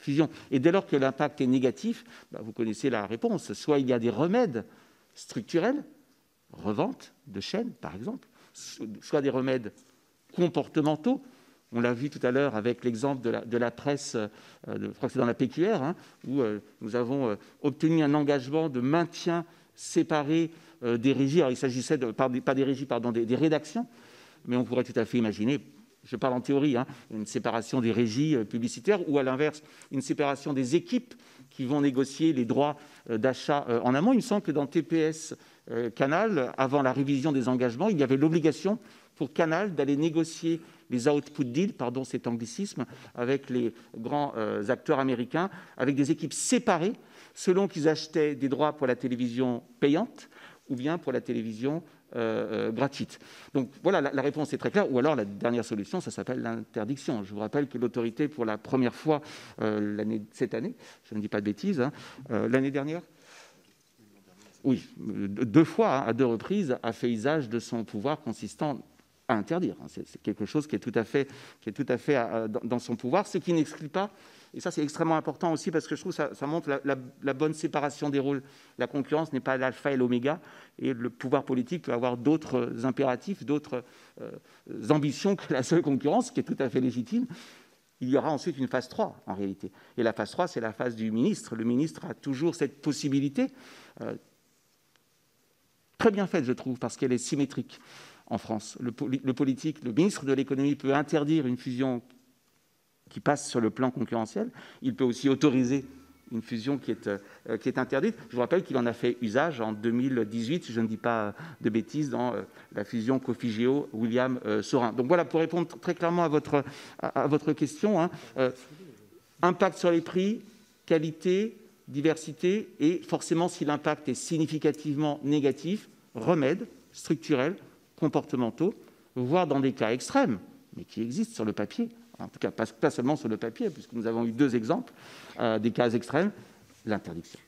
fusion. Et dès lors que l'impact est négatif, vous connaissez la réponse. Soit il y a des remèdes structurels, revente de chaînes par exemple, soit des remèdes comportementaux. On l'a vu tout à l'heure avec l'exemple de la presse, je crois que c'est dans la PQR, où nous avons obtenu un engagement de maintien séparé des régies. Alors il s'agissait pas des régies, pardon, des rédactions, mais on pourrait tout à fait imaginer, je parle en théorie, une séparation des régies publicitaires ou à l'inverse, une séparation des équipes qui vont négocier les droits d'achat en amont. Il me semble que dans TPS Canal, avant la révision des engagements, il y avait l'obligation pour Canal d'aller négocier les output deals, pardon cet anglicisme, avec les grands acteurs américains, avec des équipes séparées, selon qu'ils achetaient des droits pour la télévision payante ou bien pour la télévision gratuite. Donc voilà, la réponse est très claire. Ou alors la dernière solution, ça s'appelle l'interdiction. Je vous rappelle que l'autorité, pour la première fois cette année, je ne dis pas de bêtises, l'année dernière, oui, 2 fois, à 2 reprises, a fait usage de son pouvoir consistant à interdire. C'est quelque chose qui est tout à fait dans son pouvoir, ce qui n'exclut pas, et ça c'est extrêmement important aussi parce que je trouve que ça montre la bonne séparation des rôles. La concurrence n'est pas l'alpha et l'oméga, et le pouvoir politique peut avoir d'autres impératifs, d'autres ambitions que la seule concurrence, qui est tout à fait légitime. Il y aura ensuite une phase 3 en réalité, et la phase 3 c'est la phase du ministre. Le ministre a toujours cette possibilité, très bien faite je trouve, parce qu'elle est symétrique. En France, le politique, le ministre de l'économie peut interdire une fusion qui passe sur le plan concurrentiel. Il peut aussi autoriser une fusion qui est interdite. Je vous rappelle qu'il en a fait usage en 2018, si je ne dis pas de bêtises, dans la fusion Cofigeo-William Saurin. Donc voilà, pour répondre très clairement à votre question, impact sur les prix, qualité, diversité, et forcément, si l'impact est significativement négatif, remèdes structurels, comportementaux, voire dans des cas extrêmes, mais qui existent sur le papier, en tout cas pas seulement sur le papier, puisque nous avons eu 2 exemples, des cas extrêmes, l'interdiction.